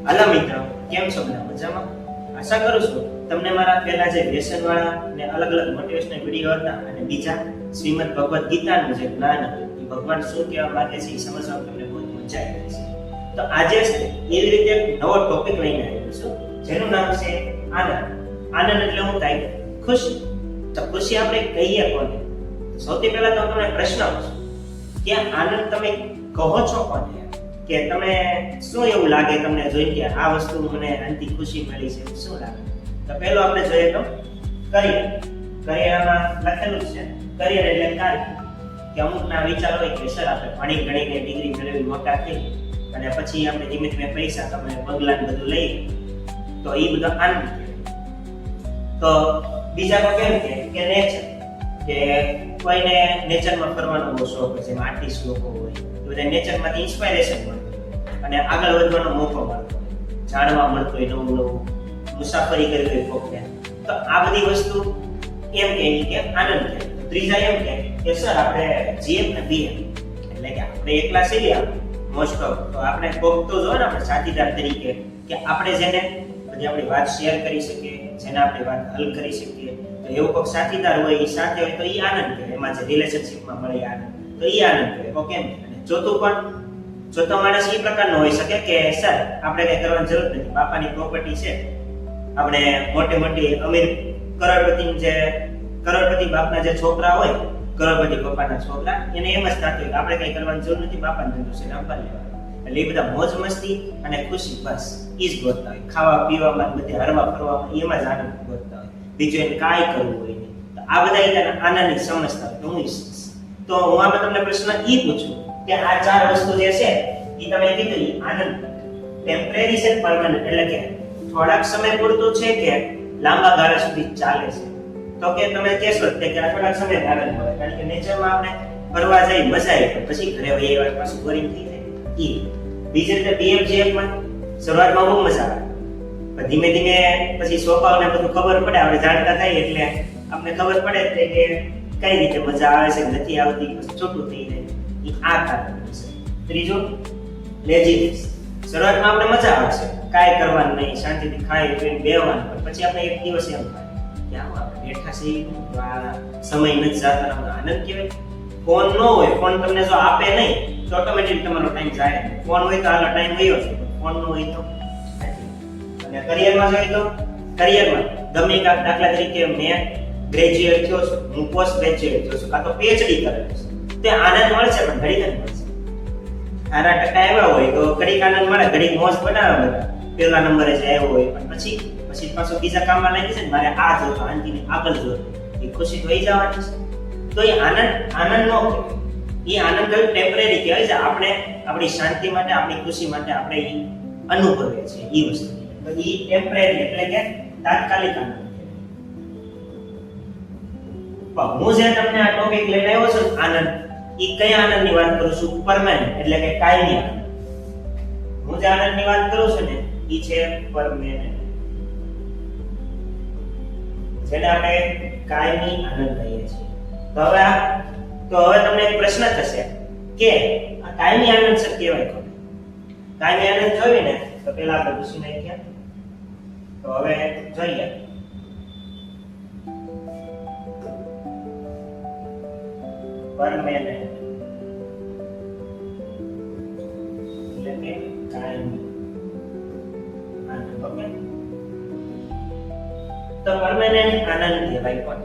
હાલો મિત્રો, કેમ છો? બધા મજામાં? આશા કરું છું તમને મારા પહેલા જે વ્યસન વાળા અને અલગ અલગ મોટિવેશનલ વિડીયો હતા અને બીજા શ્રીમદ ભગવદ ગીતાનું જે જ્ઞાન હતું એ ભગવાન શું કહેવા માંગે છે એ સમજવામાં તમને બહુ મજા આવી રહી છે. તો આજે છે એવી રીતે એક નવો ટોપિક લઈને આવ્યો છું જેનું નામ છે આનંદ. આનંદ એટલે શું થાય? ખુશી. તો ખુશી આપણે કહીએ કોને? સૌથી પહેલા તો તમને પ્રશ્ન પૂછું કે આનંદ તમે કહો છો કોને? કે તમે શું એવું લાગે તમને જોઈને કે આ વસ્તુ મને આનથી ખુશી મળી છે? શું લાગે? તો પહેલો આપણે જોઈએ તો કરિયર. કરિયરમાં લખેલું છે કરિયર એટલે કાર્ય. કે અમુકના વિચાર હોય કે સર આપણે ભણી ગણીને ડિગ્રી મેળવી મોટા થઈ અને પછી આપણે ધીમે ધીમે પૈસા કમાઈને બંગલા ને બધું લઈએ તો એ બધો આનંદ કહેવાય. તો બીજા તો કેમ કે નેચર, કે કોઈને નેચરમાં ફરવાનો બહુ શોખ હોય, જેમાં આર્ટિસ્ટ લોકો હોય બધા નેચરમાંથી ઇન્સ્પાયરેશન મળે અને આગળ વધવાનો મોકો મળતો હોય, જાણવા મળતો હોય નવું નવું, મુસાફરી કરવી હોય કોકને. તો આ બધી વસ્તુ એમ કે આનંદ છે. ત્રીજા એમ કે સર આપણે જીએમ ને બીએમ એટલે કે આપણે એકલા છીએ મોસ્ટ ઓફ, તો આપણે કોક તો જો ને આપણે સાથીદાર તરીકે કે આપણે જેને બધી આપણી વાત શેર કરી શકીએ, જેને આપણે વાત હલ કરી શકીએ, તો એવું કોઈક સાથીદાર હોય એ સાથે હોય તો એ આનંદ કહેવાય. એમાં જે રિલેશનશિપમાં મળે આનંદ, તો એ આનંદ કહેવાય. ઓકે. ચોથો માણસ એ પ્રકારનો હોઈ શકે કે સર આપણે કઈ કરવાની જરૂર નથી, બાપાની પ્રોપર્ટી છે, આપણે મોટી અમીર કરોડપતિ બાપના જે છોકરા હોય, કરોડપતિ પપ્પાના છોકરા, એને એમ જ થતું હોય કે આપણે કઈ કરવાની જરૂર નથી, બાપાને ધંધો છે રમવા લેવાનો. એટલે એ બધા મોજ મસ્તી અને ખુશી બસ એ જ ગોતતા હોય. ખાવા પીવામાં બધે હરવા ફરવામાં એમાં જ આનંદ ગોતતા હોય, બીજું એને કાંઈ કરવું હોય નહીં. તો આ બધા એને આનંદની સમજતા હોય. તો હું તો હું આમાં તમને પ્રશ્ન એ પૂછું કે આ ચાર વસ્તુ જે છે એ તમે કીધું આનંદ ટેમ્પરરી છે, પરમાનન્ટ એટલે કે થોડાક સમય પૂરતું છે કે લાંબા ગાળા સુધી ચાલે છે? તો કે તમે કહેશો કે થોડાક સમય આનંદ મળે, કારણ કે નેચરમાં આપણે ફરવા જઈ મજા આવી પછી ઘરે વહી આવ્યા પાછું બોરિંગ થઈ જાય. બીજી રીતે બીએફજીએફમાં શરૂઆતમાં બહુ મજા આવે, પણ ધીમે ધીમે પછી સોપાઓને બધું ખબર પડે, આપણે જાણતા થાય એટલે આપણે ખબર પડે કે કઈ રીતે મજા આવે છે નથી આવતી, પછી છૂટું થઈ જાય. આ કારણ છે. ત્રીજું લેઝીનેસ. શરૂઆતમાં આપણે મજા આવશે, કાંઈ કરવાનું નહીં, શાંતિથી ખાઈ પીને બેહવાનું, પણ પછી આપણે એક દિવસ એમ થાય કે આવું આપણે બેઠા છીએ, સમય નથી જતો, આનંદ કહેવાય. ફોન ન હોય, ફોન તમને જો આપે નહીં તો ઓટોમેટિક તમારો ટાઈમ જાય. ફોન હોય તો હાલો ટાઈમ ગયો છે, ફોન ન હોય તો. અને કરિયરમાં જોઈએ તો કરિયરમાં ગમે દાખલા તરીકે મેં ગ્રેજ્યુએટ થયો છું, હું પોસ્ટ ગ્રેજ્યુએટ થયો છું, કાં તો પીએચડી કરેલું છે, તે આનંદ મળશે પણ ઘડીક જ મળશે. સારા ટકા આવ્યા હોય તો ઘડીક આનંદ મળે, ઘડીક મોજ બનાવે બધા, પહેલા નંબરે જ આવ્યો હોય, પણ પછી પાછો બીજા કામમાં લાગી છે ને મારે આ જોતો, આનથી આગળ જોતો, એ ખુશી થઈ જવાની છે. તો એ આનંદ નો કહેવાય. એ આનંદ ટેમ્પરરી કહેવાય છે. આપણે આપણી શાંતિ માટે, આપણી ખુશી માટે આપણે એ અનુભવીએ છીએ એ વસ્તુ. તો એ ટેમ્પરરી એટલે કે તાત્કાલિક આનંદ. હું જે તમને આ ટોપિક લઈને આવ્યો છું આનંદ, એ કયા આનંદની વાત કરું છું? પરમેનન્ટ એટલે કે કાયમી આનંદ. હું જે આનંદની વાત કરું છું ને એ છે પરમેનન્ટ, જેને આપણે કાયમી આનંદ કહીએ છીએ. તો હવે તમને એક પ્રશ્ન થશે કે આ કાયમી આનંદ સર કહેવાય કોને? કાયમી આનંદ જોઈએ ને તો પહેલા આપણે પૂછી નાખીએ. તો હવે જોઈએ પરમેનન્ટ એટલે કે કાયમી આનંદ. ઓકે. તો પરમેનન્ટ આનંદ કહેવાય કોને?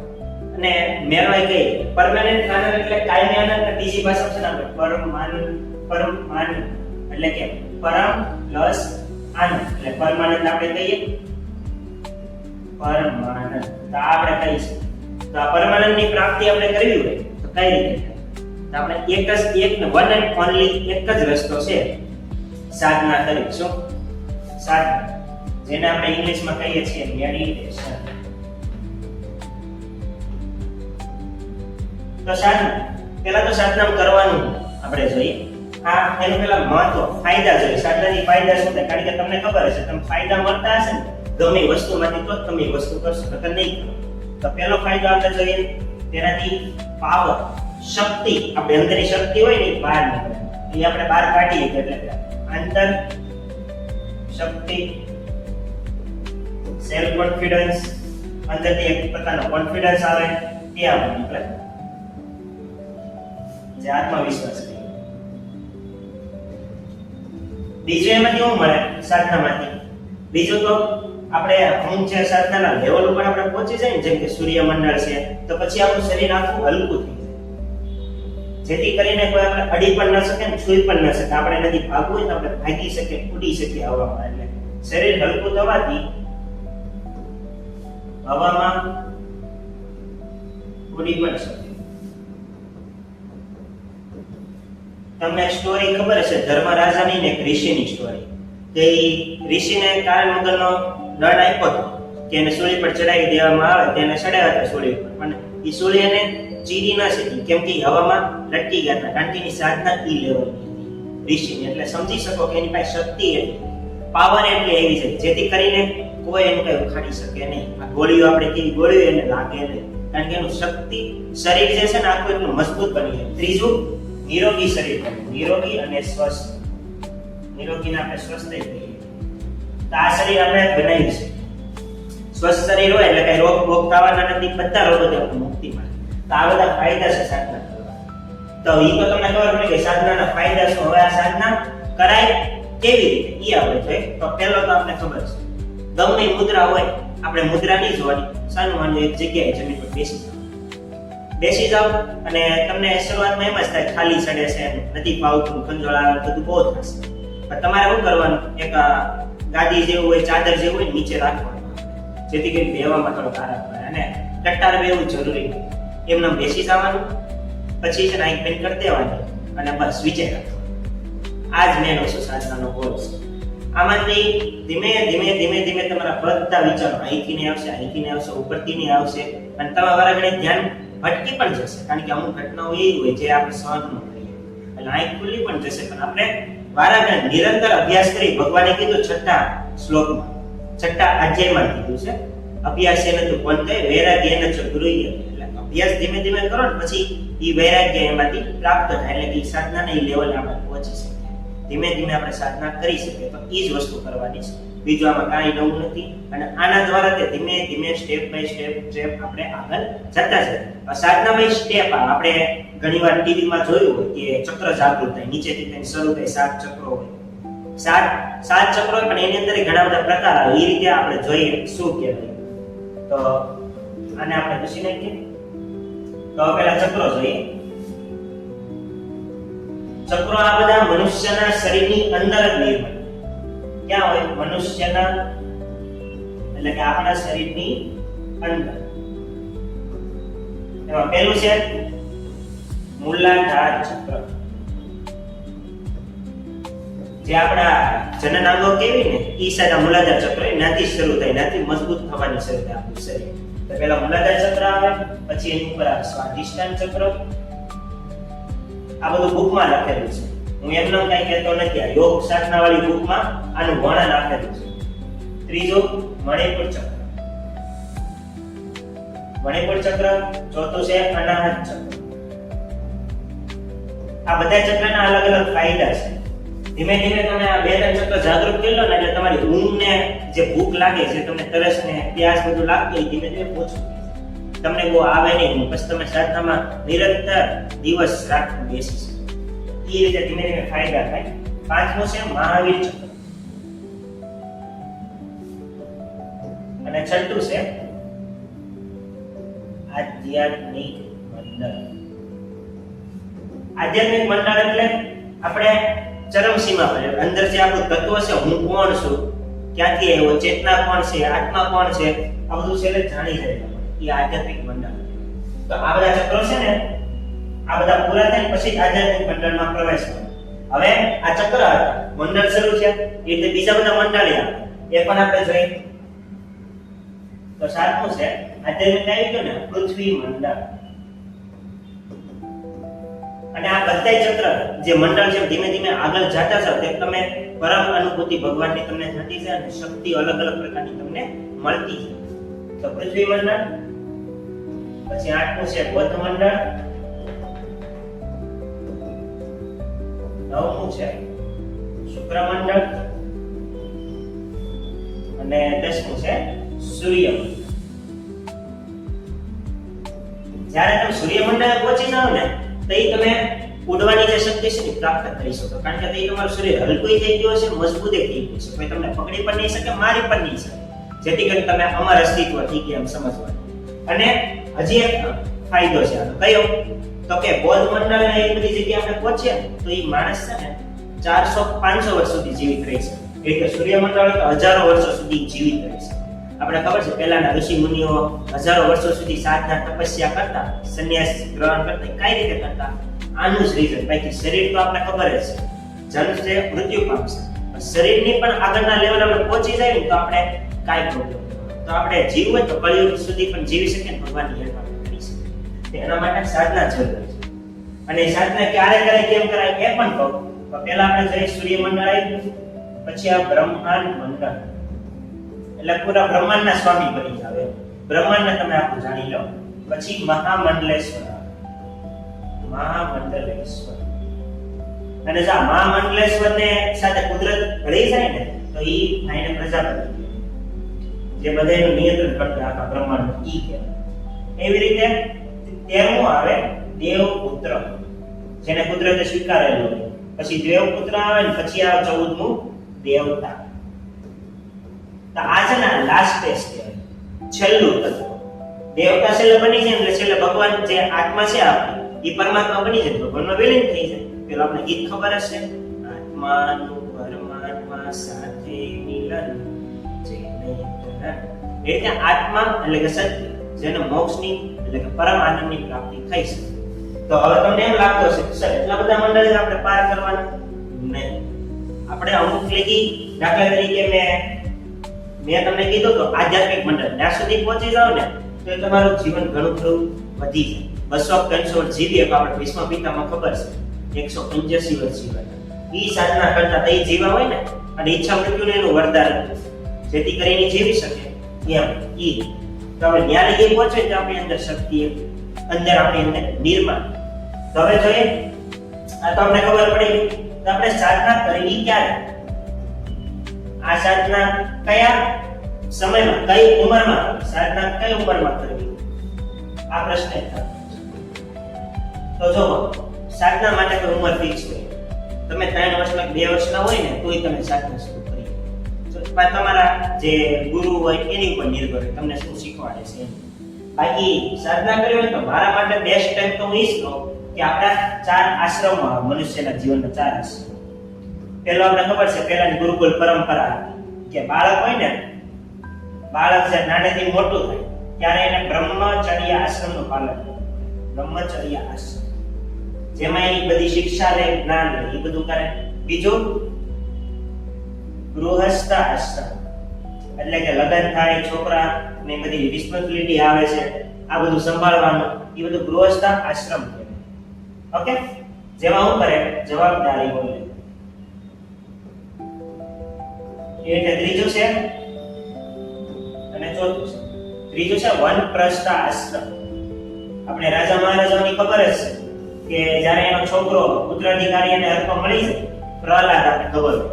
અને મેળવાય કઈ પરમેનન્ટ આનંદ એટલે કાયમી આનંદ. બીજી ભાષા છે ને આપણે પરમાનન્ટ એટલે કે પરમ પ્લસ આનંદ એટલે પરમાનન્ટ આપણે કહીએ પરમાનન્ટ. તો આપણે કહીશું તો આ પરમાનન્ટ ની પ્રાપ્તિ આપણે કરવી હોય તો કઈ રીતે? તો આપણે એક ને વન એન્ડ ઓનલી એક જ રસ્તો છે, સાધના કરી. શું સાધના? જેને આપણે ઇંગ્લિશમાં કહીએ છીએ મેડિટેશન. તો સાધના પહેલા તો સાધના કરવાનું આપણે જોઈએ. એનું પહેલા મહત્વ, ફાયદા જોઈએ. સાધનાની ફાયદા શું થાય? કારણ કે તમને ખબર હશે, તમને ફાયદા મળતા હશે ને ગમે વસ્તુમાંથી તો તમે વસ્તુ કરશો, નકર નહીં કરો. તો પહેલો ફાયદો આપણે જોઈએ, તેનાથી પાવર, શક્તિ, આપણે અંદરની શક્તિ હોય ને બહાર નીકળે. એ આપણે બહાર કાઢીએ એટલે અંદર શક્તિ, સેલ્ફ કોન્ફિડન્સ, અંદરથી એક પ્રકારનો કોન્ફિડન્સ આવે તે આપણે નીકળે, જે આત્મવિશ્વાસ કહે. બીજું એમાંથી શું મળે સાધનામાંથી? બીજું તો આપણે અમુક જે સાધનાના લેવલ ઉપર આપણે પહોંચી જાય ને, જેમ કે સૂર્યમંડળ છે, તો પછી આપણું શરીર આખું હલકું થઈ જાય, જેથી કરીને કોઈ આપણે અડી પણ ન શકે ને છૂઈ પણ ન શકે. આપણે નથી ભાગવું હોય તો આપણે ભાગી શકીએ, ઉડી શકીએ હવામાં. એટલે શરીર હલકું થવાથી હવામાં ઉડી પણ શકે. તમને એક સ્ટોરી ખબર હશે, ધર્મરાજાની ને એક ઋષિની સ્ટોરી. કે ઋષિને કાળ મગરનો દંડ આપ્યો હતો કે એને સૂળી પર ચડાવી દેવામાં આવે, તેને ચડાવ્યા હતા સૂળી પર, પણ એ સૂળી એને ચીરી ના શકી, કેમ કે હવામાં લટકી ગયા હતા, કારણ કે એની સાધના ઈ લેવલની હતી ઋષિની. એટલે સમજી શકો કે એની પાસે શક્તિ એટલી, પાવર એટલી એવી છે, જેથી કરીને કોઈ એનું કઈ ઉખાડી શકે નહીં. આ ગોળીઓ આપણે કેવી ગોળીઓ એને લાગે નહીં, કારણ કે એનું શક્તિ શરીર જે છે ને આખું એટલું મજબૂત બની જાય. ત્રીજું, નિરોગી શરીર બને, નિરોગી અને સ્વસ્થ. નિરોગીને આપણે સ્વસ્થ થઈ જઈએ. તો આ શરીર આપણે બનાવી છે. સ્વસ્થ શરીર હોય એટલે કઈ રોગ થવાના નથી, બધા રોગોથી આપણે મુક્તિ મળે. તો આ બધા ફાયદા છે સાધના કરવા. તો એ તો તમને ખબર પડી કે સાધનાના ફાયદા શું. હવે આ સાધના કરાય કેવી રીતે એ આપણે જોઈએ. તો પહેલો તો આપણે ખબર છે, ગમે મુદ્રા હોય આપણે મુદ્રા નહીં જોવાની, સાનું માનું એક જગ્યાએ જમીન પર બેસી જાઓ અને તમને શરૂઆતમાં એમ જ થાય ખાલી ચડે છે, નથી પાવતું, ખંજોળ આવે, બધું બહુ થશે. પણ તમારે શું કરવાનું, એક ગાદી જેવું હોય, ચાદર જેવું હોય નીચે રાખવાનું, જેથી કરીને બેવામાં થોડો આરામ મળે. અને ટટ્ટાર બેવું જરૂરી હોય. એમને બેસી જવાનું, પછી છે ને આંખ બંધ કરી દેવાની અને બસ વિચાર રાખવાનો. આ જ મેન વસ્તુ સાધનાનો ગોલ છે. આમાંથી ધીમે ધીમે ધીમે ધીમે તમારા બધા વિચારો અહીંથી ને આવશે, ઉપરથી ને આવશે, અને તમારા ઘણે ધ્યાન ભટકી પણ જશે, કારણ કે અમુક ઘટનાઓ એવી હોય જે આપણે સહન ન કરીએ, એટલે આંખ ખુલ્લી પણ જશે. પણ આપણે વારાઘણે નિરંતર અભ્યાસ કરી, ભગવાને કીધું છઠ્ઠા શ્લોકમાં, છઠ્ઠા અધ્યાયમાં કીધું છે, અભ્યાસ એને તો કોન્તે વૈરાગ્યન ચ ગુરુય. એટલે અભ્યાસ ધીમે ધીમે કરો ને પછી એ વૈરાગ્ય એમાંથી પ્રાપ્ત થાય, એટલે કે સાધનાના એ લેવલે આપણે પહોંચી શકીએ. ધીમે ધીમે આપણે સાધના કરી શકીએ. તો એ જ વસ્તુ કરવાની છે, બીજું આમાં કાંઈ નવું નથી. અને આના દ્વારા તે ધીમે ધીમે સ્ટેપ બાય સ્ટેપ આપણે આગળ જતા છે. સાધનામાં સ્ટેપ આપણે ઘણીવાર ટીવીમાં જોયું હોય કે ચક્ર જાગૃત થાય, નીચેથી કંઈ શરૂ થાય, 7 ચક્રો હોય, 7 ચક્રો હોય, પણ એની અંદર ઘણા બધા પ્રકાર આવે. એ રીતે આપણે જોઈએ શું કહેવાય. તો આને આપણે પૂછી નાખીએ. તો પહેલા ચક્રો જોઈએ. ચક્રો આ બધા મનુષ્યના શરીરની અંદર જ નિર્માણ ક્યાં હોય? મનુષ્યના એટલે કે આપણા શરીરની અંદર. એમાં પહેલું છે મૂલાધાર ચક્ર, જે આપણા જનનાંગો કેવી ને ઈ સાદા મૂલાધાર ચક્ર એનાથી શરૂ થાય, એનાથી મજબૂત થવાની શરૂ થાય આપણું શરીર. તો પહેલા મૂલાધાર ચક્ર આવે, પછી એની ઉપર સ્વાધિષ્ઠાન ચક્ર. આ બધું બુકમાં લખેલું છે, હું એમનો કઈ કહેતો નથી. આ યોગ સાધના વાળી બુકમાં આનું વર્ણન આપેલું છે. ત્રીજું મણિપુર ચક્ર, મણિપુર ચક્ર. ચોથું છે અનાહત ચક્ર. આ બધા ચક્રના અલગ અલગ ફાયદા છે. ધીમે ધીમે તમે આ 2-3 ચક્ર જાગૃત કરી લો ને એટલે તમારી ઊંઘને જે ભૂખ લાગે છે, તમને તરસ ને પ્યાસ બધું લાગતું હોય ધીમે ધીમે ઓછું તમને બહુ આવે નહીં. પછી તમે સાધનામાં નિરંતર દિવસ રાત બેસી શકો. એ રીતે ધીમે ધીમે ફાયદા થાય. પાંચમું છે મહાવીર ચક્ર અને છઠ્ઠું છે આધ્યાત્મિક મંડળ. આધ્યાત્મિક મંડળ એટલે આપણે ચરમસીમા પર અંદર જે આપણું તત્વ છે, હું કોણ છું, ક્યાંથી આવ્યો, ચેતના કોણ છે, આત્મા કોણ છે, આ બધું છેલ્લે જાણી જાય એ આધ્યાત્મિક મંડળ. તો આ બધા ચક્રો છે ને, આ બધા પૂરા થાય પછી આધ્યાત્મિક મંડળમાં પ્રવેશ કરો. હવે આ ચક્ર મંડળ શરૂ છે એટલે બીજા બધા મંડળ આવે, એ પણ આપણે જોઈએ. તો સાતમું છે આધ્યાત્મિક આવી ગયું ને પૃથ્વી મંડળ. અને આ બધા ચક્ર જે મંડળ છે ધીમે ધીમે આગળ જતા જાવ તે તમે પરમ અનુભૂતિ ભગવાનની તમને થતી જાય અને શક્તિ અલગ અલગ પ્રકારની તમને મળતી જાય. તો પૃથ્વી મંડળ, પછી આઠમું છે બૌદ્ધ મંડળ, નવમું છે શુક્ર મંડળ, અને 10મું છે સૂર્યમંડળ. જ્યારે તમે સૂર્યમંડળે પહોંચી જાઓ ને તો તમે ઉડવાની જે શક્તિ છે એ પ્રાપ્ત કરી શકો, કારણ કે તમારું શરીર હલકું થઈ ગયું હશે, મજબૂત થઈ ગયું છે, કોઈ તમને પકડી પણ નહીં શકે, મારી પણ નહીં શકે, જેથી કરીને તમે અમર અસ્તિત્વ થઈ ગયા એમ સમજવાનું. અને હજી એક ફાયદો છે આનો, કયો? તો કે બોધ મંડળ ને એ બધી જગ્યાએ આપણે પહોંચીએ તો એ માણસ છે ને 400-500 વર્ષ સુધી જીવિત રહી શકે. એટલે સૂર્યમંડળ તો હજારો વર્ષો સુધી જીવિત રહી શકે. આપણે ખબર છે પહેલાના ઋષિ મુનિઓ હજારો વર્ષો સુધી સાધના તપસ્યા કરતા, સંન્યાસ ગ્રહણ કરતા. કઈ રીતે કરતા? આનું જ રીઝન. બાકી શરીર તો આપણે ખબર જ છે, જન્મશે મૃત્યુ પામશે. શરીરની પણ આગળના લેવલ આપણે પહોંચી જાય ને તો આપણે કાંઈ પ્રોબ્લેમ, તો આપણે જીવવું હોય તો કળિયુગ સુધી પણ જીવી શકીએ, ભગવાનની હેલ્પ કરી શકીએ. એના માટે સાધના જરૂરી છે. અને સાધના ક્યારે કરે, કેમ કરાય એ પણ કહું. તો પહેલા આપણે જઈએ સૂર્યમંડળ આવી, પછી આ બ્રહ્માંડ મંડળ, એટલે પૂરા બ્રહ્માંડના સ્વામી બની જાવ. બ્રહ્માંડને તમે આખું જાણી લો. પછી મહામંડલેશ્વર, મહામંડલેશ્વર. અને જો મહામંડલેશ્વર ને સાથે કુદરત રહી જાય ને તો ઈ આઈને પ્રજાપતિ, જે બધાનું નિયંત્રણ કરતા આખા બ્રહ્માંડ ઈ કહેવાય. એવી રીતે 13મું આવે દેવપુત્ર, જેને કુદરતે સ્વીકારેલો. પછી દેવપુત્ર આવે ને પછી આવે 14મું દેવતા. તો આ છે ને લાસ્ટ સ્ટેજ કહેવાય, છેલ્લું તત્વ. દેવતા છેલ્લે બની જાય એટલે છેલ્લે ભગવાન જે આત્મા છે આપણી એ પરમાત્મા બની જાય, ભગવાનમાં વિલીન થઈ જાય. પેલો આપણે ગીત ખબર હશે, આત્માનું પરમાત્મા સાથે મિલન જેને તરણ. એટલે આત્મા એટલે કે સત્ય, જેને મોક્ષની એટલે કે પરમ આનંદની પ્રાપ્તિ થઈ શકે. તો હવે તમને એમ લાગતો હશે સર એટલા બધા મંડળ આપણે પાર કરવાના નહીં. આપણે અમુક લગી, દાખલા તરીકે મેં તમને કીધું તો આધ્યાત્મિક મંડળ ત્યાં સુધી પહોંચી જાવ ને તો તમારું જીવન ઘણું ખરું વધી જાય. 200-300 વર્ષ જીવીએ તો આપણે ભીષ્મ પિતામાં ખબર છે 185 વર્ષ જીવાના. ઈ સાધના કરતા તઈ જીવા હોય ને, અને ઈચ્છા મૃત્યુને એનું વરદાન જેથી કરીને જીવી શકે એમ ઈ. તો હવે ન્યા લગી પહોંચે તો આપણી અંદર શક્તિ, અંદર આપણી અંદર નિર્માણ. તો હવે જોઈએ, આ તો આપણે ખબર પડી તો આપણે સાધના કરવી ક્યારે? આ સાધના કયા સમયમાં, કઈ ઉંમરમાં, સાધના કઈ ઉંમરમાં કરવી? આ પ્રશ્ન થાય. તો જો સાધના માટે કોઈ ઉંમર ફિક્સ હોય. તમે 3 વર્ષના 2 વર્ષના હોય ને તોય તમે સાધના શરૂ કરી. તમારા જે ગુરુ હોય એની ઉપર નિર્ભર હોય તમને શું શીખવાડે છે. બાકી સાધના કરવી હોય તો મારા માટે બેસ્ટ ટાઈમ તો હું એ જ કહું કે આપણા 4 આશ્રમો, મનુષ્યના જીવનના 4 આશ્રમો. પહેલો આપણે ખબર છે પહેલાની ગુરુકુલ પરંપરા કે બાળક હોય ને, બાળક જે નાનેથી મોટું થાય ત્યારે એને બ્રહ્મચર્ય આશ્રમનું પાલન કરે. બ્રહ્મચર્ય આશ્રમ જેમાં એ બધી શિક્ષા લે, જ્ઞાન લે, એ બધું કરે. બીજું ગૃહસ્થ આશ્રમ, એટલે કે લગ્ન થાય, છોકરા ને બધી રિસ્પોન્સિબિલિટી આવે છે, આ બધું સંભાળવાનું, એ બધું ગૃહસ્થ આશ્રમ કહેવાય. ઓકે, જેમાં શું કરે? જવાબદારી બોલે. એટલે ત્રીજું છે અને ચોથું છે. ત્રીજું છે વનપ્રસ્થ આશ્રમ. આપણે રાજા મહારાજાની ખબર જ છે કે જ્યારે એનો છોકરો ઉત્તરાધિકારી એને હરખો મળી જાય, પ્રહલાદ આપણે ખબર હોય.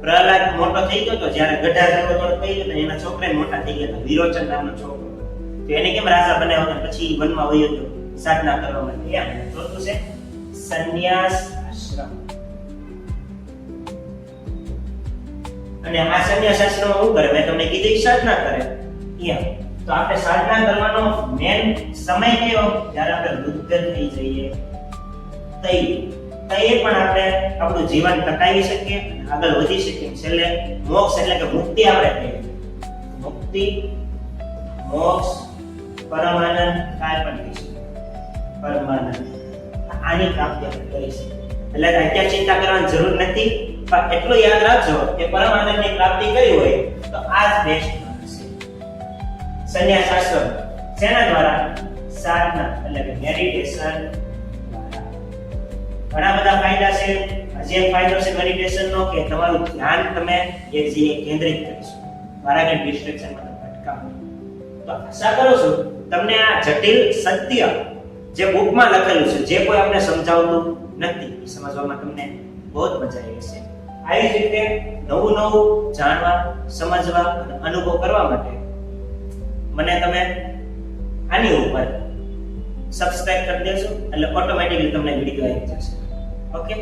પ્રહલાદ મોટો થઈ ગયો તો જ્યારે ગઢા જેવો થોડો થઈ ગયો તો એના છોકરા મોટા થઈ ગયા, વિરોચન નામનો છોકરો. તો એને કેમ રાજા બનાવ્યો? પછી વનમાં વયો ગયો સાધના કરવા માટે. એમ ચોથું છે સંન્યાસ આશ્રમ. અને આ સંન્યાસ આશ્રમમાં શું કરે? મેં તમને કીધું સાધના કરે. એમ તો આપણે સાધના કરવાનો મેન સમય કયો? જ્યારે આપણે વૃદ્ધ થઈ જઈએ તઈ પણ આપણે આપણું જીવન ટકાવી શકીએ, આગળ વધી શકીએ. છેલ્લે મોક્ષ એટલે કે મુક્તિ આપણે કહીએ. મુક્તિ, મોક્ષ, પરમાનંદ, કાય પણ કહી શકીએ. પરમાનંદ આની પ્રાપ્તિ આપણે કરી શકીએ. એટલે અત્યારે ચિંતા કરવાની જરૂર નથી, પણ એટલું યાદ રાખજો કે પરમાનંદની પ્રાપ્તિ કરી હોય તો આ જ બેસ્ટ છે. સંન્યાસ આશ્રમ શેના દ્વારા? સાધના એટલે કે મેડિટેશન. ઘણા બધા ફાયદા છે. હજી એક ફાયદો છે મેડિટેશનનો કે તમારું ધ્યાન તમે એક જગ્યાએ કેન્દ્રિત કરી શકો, વારાઘડી ડિસ્ટ્રેક્શનમાં તમે અટકાવો. તો આશા કરું છું તમને આ જટિલ સત્ય જે બુકમાં લખેલું છે, જે કોઈ આપણે સમજાવતું નથી, એ સમજવામાં તમને બહુ જ મજા આવી છે. આવી જ રીતે નવું જાણવા, સમજવા અને અનુભવ કરવા માટે મને તમે આની ઉપર સબસ્ક્રાઇબ કરી દેશો એટલે ઓટોમેટિકલી તમને વિડીયો આવી જશે. ઓકે.